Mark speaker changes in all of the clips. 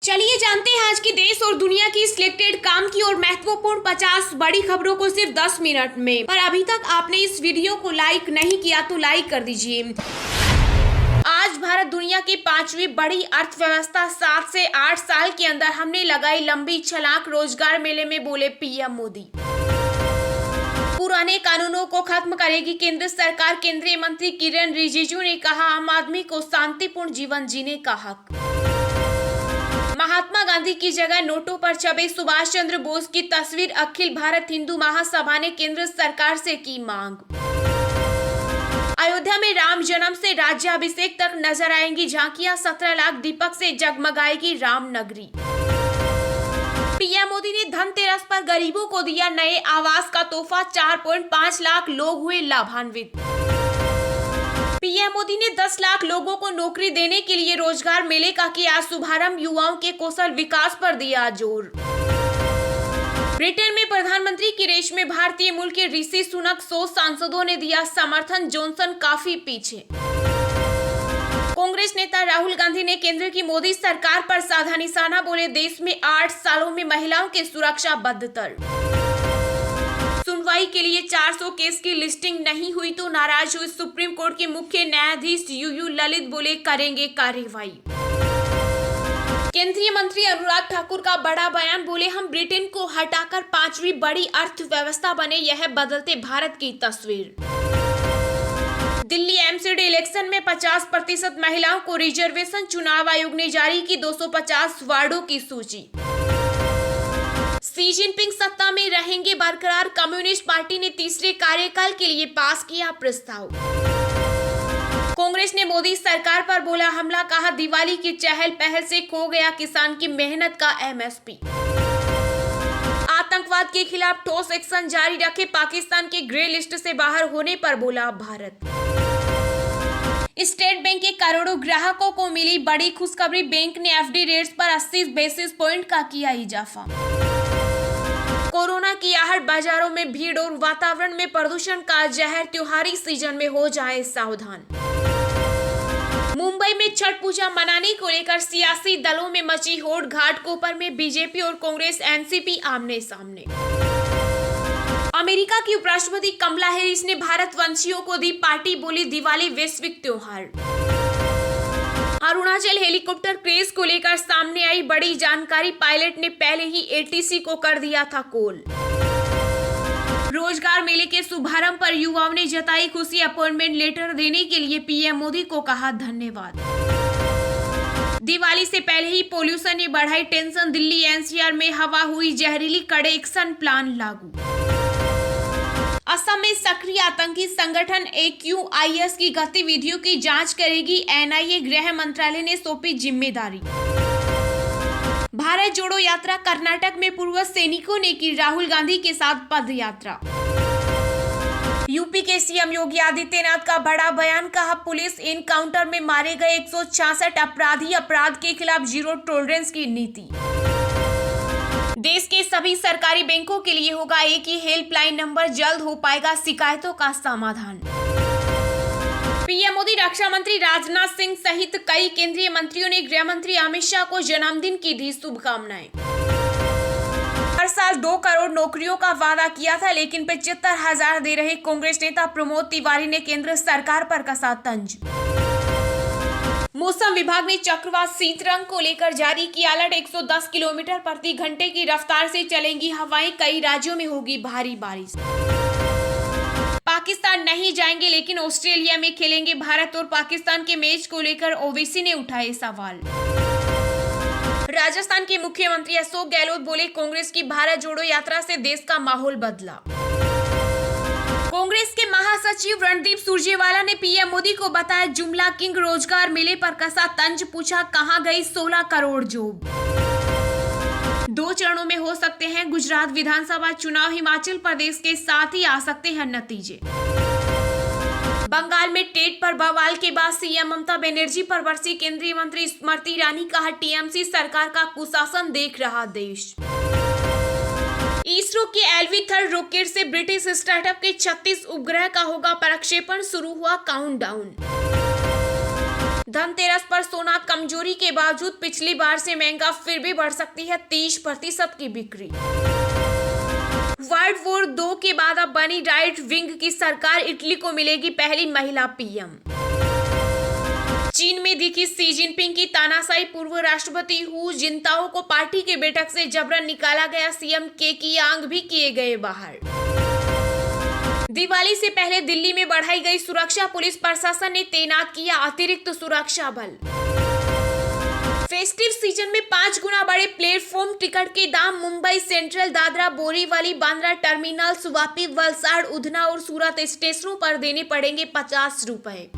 Speaker 1: चलिए जानते हैं आज की देश और दुनिया की सिलेक्टेड काम की और महत्वपूर्ण 50 बड़ी खबरों को सिर्फ 10 मिनट में। पर अभी तक आपने इस वीडियो को लाइक नहीं किया तो लाइक कर दीजिए। आज भारत दुनिया की 5वीं बड़ी अर्थव्यवस्था। 7 से 8 साल के अंदर हमने लगाई लंबी छलांग, रोजगार मेले में बोले पीएम मोदी। पुराने कानूनों को खत्म करेगी केंद्र सरकार। केंद्रीय मंत्री किरण रिजिजू ने कहा, आम आदमी को शांतिपूर्ण जीवन जीने का हक। महात्मा गांधी की जगह नोटों पर छपे सुभाष चंद्र बोस की तस्वीर। अखिल भारत हिंदू महासभा ने केंद्र सरकार से की मांग। अयोध्या में राम जन्म से राज्याभिषेक तक नजर आएंगी झांकियां। 17 लाख दीपक से जगमगाएगी राम नगरी। पीएम मोदी ने धनतेरस पर गरीबों को दिया नए आवास का तोहफा। 4.5 लाख लोग हुए लाभान्वित। पीएम मोदी ने 10 लाख लोगों को नौकरी देने के लिए रोजगार मेले का किया शुभारंभ। युवाओं के कौशल विकास पर दिया जोर। ब्रिटेन में प्रधानमंत्री की रेस में भारतीय मूल के ऋषि सुनक। 100 सांसदों ने दिया समर्थन, जॉनसन काफी पीछे। कांग्रेस नेता राहुल गांधी ने केंद्र की मोदी सरकार पर साधा निशाना, बोले देश में 8 सालों में महिलाओं की सुरक्षा बदतर। सुनवाई के लिए 400 केस की लिस्टिंग नहीं हुई तो नाराज हुए सुप्रीम कोर्ट के मुख्य न्यायाधीश यूयू ललित, बोले करेंगे कार्रवाई। केंद्रीय मंत्री अनुराग ठाकुर का बड़ा बयान, बोले हम ब्रिटेन को हटाकर 5वीं बड़ी अर्थव्यवस्था बने, यह बदलते भारत की तस्वीर। दिल्ली एमसीडी इलेक्शन में 50% महिलाओं को रिजर्वेशन। चुनाव आयोग ने जारी की 250 वार्डों की सूची। शी जिनपिंग सत्ता में रहेंगे बरकरार। कम्युनिस्ट पार्टी ने तीसरे कार्यकाल के लिए पास किया प्रस्ताव। कांग्रेस ने मोदी सरकार पर बोला हमला, कहा दिवाली की चहल पहल से खो गया किसान की मेहनत का एमएसपी। आतंकवाद के खिलाफ ठोस एक्शन जारी रखे। पाकिस्तान के ग्रे लिस्ट से बाहर होने पर बोला भारत। स्टेट बैंक के करोड़ों ग्राहकों को मिली बड़ी खुशखबरी। बैंक ने एफडी रेट्स पर 80 बेसिस पॉइंट का किया इजाफा। कोरोना की आहट, बाजारों में भीड़ और वातावरण में प्रदूषण का जहर। त्योहारी सीजन में हो जाएं सावधान। मुंबई में छठ पूजा मनाने को लेकर सियासी दलों में मची होड़। घाटकोपर में बीजेपी और कांग्रेस एनसीपी आमने सामने। अमेरिका की उपराष्ट्रपति कमला हैरिस ने भारतवंशियों को दी पार्टी, बोली दिवाली वैश्विक त्योहार। अरुणाचल हेलीकॉप्टर क्रेश को लेकर सामने आई बड़ी जानकारी। पायलट ने पहले ही एटीसी को कर दिया था कॉल। रोजगार मेले के शुभारंभ पर युवाओं ने जताई खुशी। अपॉइंटमेंट लेटर देने के लिए पीएम मोदी को कहा धन्यवाद। दिवाली से पहले ही पोल्यूशन ने बढ़ाई टेंशन। दिल्ली एनसीआर में हवा हुई जहरीली, कड़े एक्शन प्लान लागू। असम में सक्रिय आतंकी संगठन AQIS की गतिविधियों की जांच करेगी एनआईए। गृह मंत्रालय ने सौंपी जिम्मेदारी। भारत जोड़ो यात्रा। कर्नाटक में पूर्व सैनिकों ने की राहुल गांधी के साथ पद यात्रा। यूपी के सीएम योगी आदित्यनाथ का बड़ा बयान, कहा पुलिस एनकाउंटर में मारे गए 166 अपराधी। अपराध के खिलाफ जीरो टॉलरेंस की नीति। देश के सभी सरकारी बैंकों के लिए होगा एक ही हेल्पलाइन नंबर। जल्द हो पाएगा शिकायतों का समाधान। पीएम मोदी, रक्षा मंत्री राजनाथ सिंह सहित कई केंद्रीय मंत्रियों ने गृह मंत्री अमित शाह को जन्मदिन की दी शुभकामनाएं। हर साल 2 करोड़ नौकरियों का वादा किया था, लेकिन 75,000 दे रहे कांग्रेस नेता प्रमोद तिवारी ने केंद्र सरकार पर कसा तंज। मौसम विभाग ने चक्रवात शीतरंग को लेकर जारी किया अलर्ट। 110 किलोमीटर प्रति घंटे की रफ्तार से चलेंगी हवाएं। कई राज्यों में होगी भारी बारिश। पाकिस्तान नहीं जाएंगे, लेकिन ऑस्ट्रेलिया में खेलेंगे। भारत और पाकिस्तान के मैच को लेकर ओवैसी ने उठाए सवाल। राजस्थान के मुख्यमंत्री अशोक गहलोत बोले कांग्रेस की भारत जोड़ो यात्रा से देश का माहौल बदला। कांग्रेस के महासचिव रणदीप सुरजेवाला ने पीएम मोदी को बताया जुमला किंग। रोजगार मेले पर कसा तंज, पूछा कहां गई 16 करोड़ जॉब। 2 चरणों में हो सकते हैं गुजरात विधानसभा चुनाव। हिमाचल प्रदेश के साथ ही आ सकते हैं नतीजे। बंगाल में टेट पर बवाल के बाद सीएम ममता बनर्जी पर बरसी केंद्रीय मंत्री स्मृति ईरानी। कहा टीएमसी सरकार का कुशासन देख रहा देश। इसरो के LV-3 रॉकेट से ब्रिटिश स्टार्टअप के 36 उपग्रह का होगा प्रक्षेपण। शुरू हुआ काउंटडाउन। धनतेरस पर सोना कमजोरी के बावजूद पिछली बार से महंगा, फिर भी बढ़ सकती है 30% की बिक्री। वर्ल्ड वॉर 2 के बाद अब बनी राइट विंग की सरकार, इटली को मिलेगी पहली महिला पीएम। चीन में दिखी शी जिनपिंग की तानाशाही, पूर्व राष्ट्रपति हू जिनताओ को पार्टी के बैठक से जबरन निकाला गया, सीएम के कियांग भी किए गए बाहर। दिवाली से पहले दिल्ली में बढ़ाई गई सुरक्षा, पुलिस प्रशासन ने तैनात किया अतिरिक्त सुरक्षा बल। फेस्टिव सीजन में 5 गुना बढ़े प्लेटफॉर्म टिकट के दाम, मुंबई सेंट्रल, दादरा, बोरीवली, बांद्रा टर्मिनल्स, वापी, वलसाड़, उधना और सूरत स्टेशनों पर देने पड़ेंगे 50 रुपए।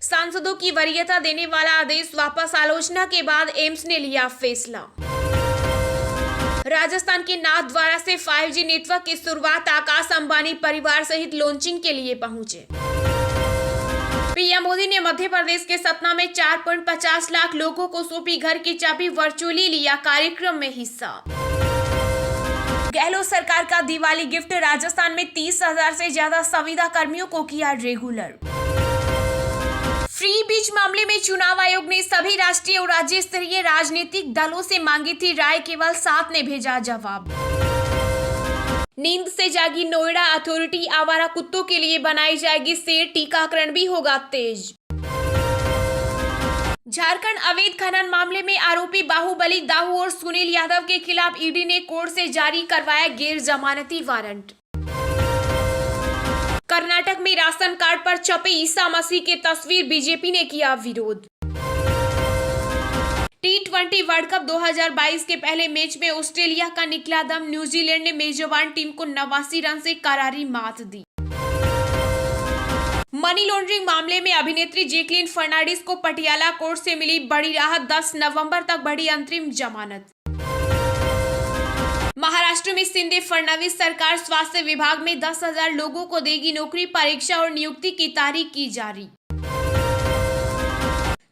Speaker 1: सांसदों की वरीयता देने वाला आदेश वापस, आलोचना के बाद एम्स ने लिया फैसला। राजस्थान के नाथद्वारा से 5G नेटवर्क की शुरुआत, आकाश अंबानी परिवार सहित लॉन्चिंग के लिए पहुंचे। पीएम मोदी ने मध्य प्रदेश के सतना में 4.50 लाख लोगों को सौंपी घर की चाबी, वर्चुअली लिया कार्यक्रम में हिस्सा। गहलोत सरकार का दिवाली गिफ्ट, राजस्थान में 30,000 से ज्यादा संविदा कर्मियों को किया रेगुलर। फ्री बीच मामले में चुनाव आयोग ने सभी राष्ट्रीय और राज्य स्तरीय राजनीतिक दलों से मांगी थी राय, केवल 7 ने भेजा जवाब। नींद से जागी नोएडा अथॉरिटी, आवारा कुत्तों के लिए बनाई जाएगी शेर, टीकाकरण भी होगा तेज। झारखंड अवैध खनन मामले में आरोपी बाहुबली दाऊ और सुनील यादव के खिलाफ ईडी ने कोर्ट से जारी करवाया गैर जमानती वारंट। कर्नाटक में राशन कार्ड पर छपे ईसा मसीह की तस्वीर, बीजेपी ने किया विरोध। T20 वर्ल्ड कप 2022 के पहले मैच में ऑस्ट्रेलिया का निकला दम, न्यूजीलैंड ने मेजबान टीम को 89 रन से करारी मात दी। मनी लॉन्ड्रिंग मामले में अभिनेत्री जैकलीन फर्नांडिस को पटियाला कोर्ट से मिली बड़ी राहत, 10 नवंबर तक बढ़ी अंतरिम जमानत। महाराष्ट्र में शिंदे फडणवीस सरकार, स्वास्थ्य विभाग में 10,000 लोगों को देगी नौकरी, परीक्षा और नियुक्ति की तारीख की जारी।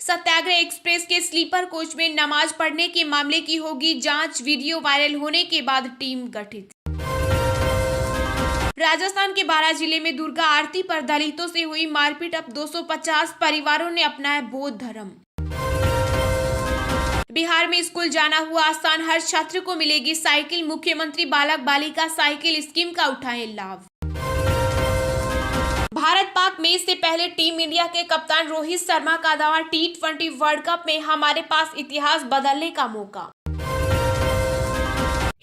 Speaker 1: सत्याग्रह एक्सप्रेस के स्लीपर कोच में नमाज पढ़ने के मामले की होगी जांच, वीडियो वायरल होने के बाद टीम गठित। राजस्थान के 12 जिले में दुर्गा आरती पर दलितों से हुई मारपीट, अब 250 परिवारों ने अपनाया बौद्ध धर्म। बिहार में स्कूल जाना हुआ आसान, हर छात्र को मिलेगी साइकिल, मुख्यमंत्री बालक बालिका साइकिल स्कीम का उठाएं लाभ। भारत पाक मैच से पहले टीम इंडिया के कप्तान रोहित शर्मा का दावा, T20 वर्ल्ड कप में हमारे पास इतिहास बदलने का मौका।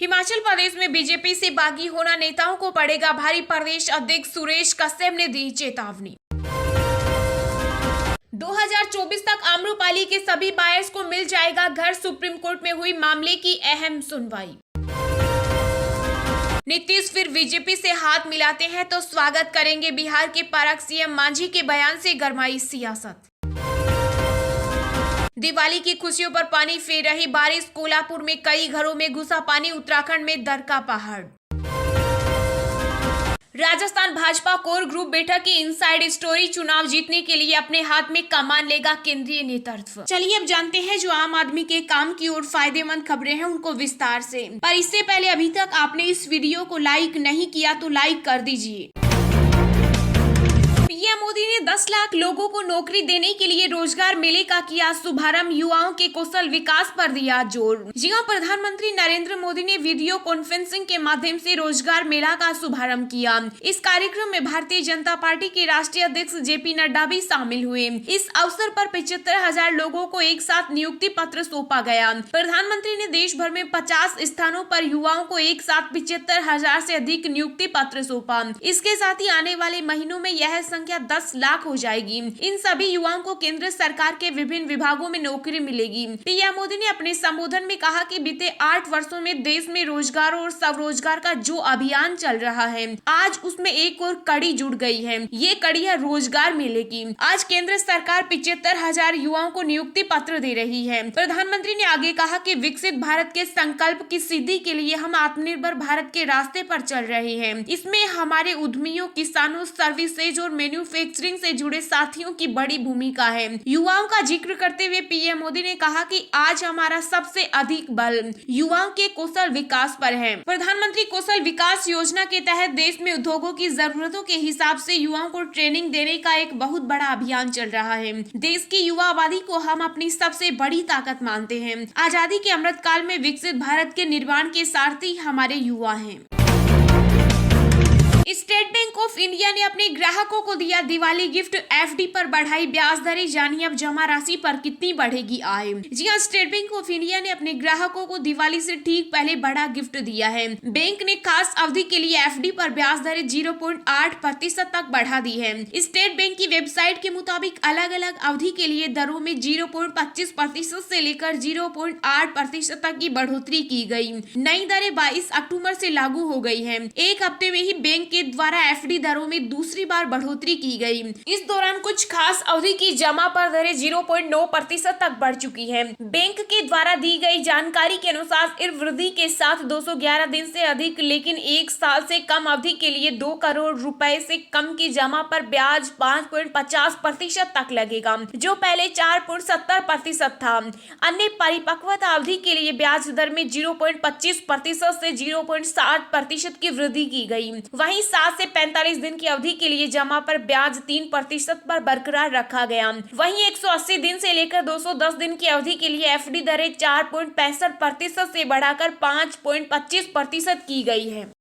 Speaker 1: हिमाचल प्रदेश में बीजेपी से बागी होना नेताओं को पड़ेगा भारी, प्रदेश अध्यक्ष सुरेश कश्यप ने दी चेतावनी। 2024 तक आम्रपाली के सभी बायर्स को मिल जाएगा घर, सुप्रीम कोर्ट में हुई मामले की अहम सुनवाई। नीतीश फिर बीजेपी से हाथ मिलाते हैं तो स्वागत करेंगे बिहार के परख, सीएम मांझी के बयान से गरमाई सियासत। दिवाली की खुशियों पर पानी फेर रही बारिश, कोल्हापुर में कई घरों में घुसा पानी, उत्तराखंड में दर का पहाड़। राजस्थान भाजपा कोर ग्रुप बैठक की इनसाइड स्टोरी, चुनाव जीतने के लिए अपने हाथ में कमान लेगा केंद्रीय नेतृत्व। चलिए अब जानते हैं जो आम आदमी के काम की और फायदेमंद खबरें हैं उनको विस्तार से। पर इससे पहले अभी तक आपने इस वीडियो को लाइक नहीं किया तो लाइक कर दीजिए। पीएम मोदी ने 10 लाख लोगों को नौकरी देने के लिए रोजगार मेले का किया शुभारंभ, युवाओं के कौशल विकास पर दिया जोर। जी हां, प्रधानमंत्री नरेंद्र मोदी ने वीडियो कॉन्फ्रेंसिंग के माध्यम से रोजगार मेला का शुभारंभ किया। इस कार्यक्रम में भारतीय जनता पार्टी के राष्ट्रीय अध्यक्ष जेपी नड्डा भी शामिल हुए। इस अवसर पर 75,000 लोगों को एक साथ नियुक्ति पत्र सौंपा गया। प्रधानमंत्री ने देश भर में 50 स्थानों पर युवाओं को एक साथ 75,000 से अधिक नियुक्ति पत्र सौंपा। इसके साथ ही आने वाले महीनों में यह संख्या 10 लाख हो जाएगी। इन सभी युवाओं को केंद्र सरकार के विभिन्न विभागों में नौकरी मिलेगी। पीएम मोदी ने अपने संबोधन में कहा कि बीते 8 वर्षों में देश में रोजगार और स्वरोजगार का जो अभियान चल रहा है, आज उसमें एक और कड़ी जुड़ गई है। ये कड़ी है रोजगार मेले की। आज केंद्र सरकार 75,000 युवाओं को नियुक्ति पत्र दे रही है। प्रधानमंत्री ने आगे कहा कि विकसित भारत के संकल्प की सिद्धि के लिए हम आत्मनिर्भर भारत के रास्ते पर चल रहे हैं। इसमें हमारे उद्यमियों, किसानों, सर्विसेज और मैन्युफैक्चरिंग मैन्युफैक्चरिंग से जुड़े साथियों की बड़ी भूमिका है। युवाओं का जिक्र करते हुए पीएम मोदी ने कहा कि आज हमारा सबसे अधिक बल युवाओं के कौशल विकास पर है। प्रधानमंत्री कौशल विकास योजना के तहत देश में उद्योगों की जरूरतों के हिसाब से युवाओं को ट्रेनिंग देने का एक बहुत बड़ा अभियान चल रहा है। देश की युवा आबादी को हम अपनी सबसे बड़ी ताकत मानते हैं। आजादी के अमृत काल में विकसित भारत के निर्माण के सारथी हमारे युवा हैं। स्टेट बैंक ऑफ इंडिया ने अपने ग्राहकों को दिया दिवाली गिफ्ट, एफडी पर बढ़ाई ब्याज दरें। जानिए अब जमा राशि पर कितनी बढ़ेगी आय। जी हां, स्टेट बैंक ऑफ इंडिया ने अपने ग्राहकों को दिवाली से ठीक पहले बड़ा गिफ्ट दिया है। बैंक ने खास अवधि के लिए एफडी पर ब्याज दरें 0.8% तक बढ़ा दी है। स्टेट बैंक की वेबसाइट के मुताबिक अलग अलग अवधि के लिए दरों में 0.25% से लेकर 0.8% तक की बढ़ोतरी की गई। नई दरें 22 अक्टूबर से लागू हो गई है। एक हफ्ते में ही बैंक के द्वारा एफडी दरों में दूसरी बार बढ़ोतरी की गई। इस दौरान कुछ खास अवधि की जमा पर दरें 0.9% तक बढ़ चुकी हैं। बैंक के द्वारा दी गई जानकारी के अनुसार इस वृद्धि के साथ 211 दिन से अधिक लेकिन 1 साल से कम अवधि के लिए 2 करोड़ रुपए से कम की जमा पर ब्याज 5.50% तक लगेगा, जो पहले 4.70% था। अन्य परिपक्वता अवधि के लिए ब्याज दर में 0.25% से 0.60% की वृद्धि की गई। वहीं 7 से 45 दिन की अवधि के लिए जमा पर ब्याज 3% पर बरकरार रखा गया। वहीं 180 दिन से लेकर 210 दिन की अवधि के लिए एफडी दरें 4.65% से बढ़ाकर 5.25% की गई है।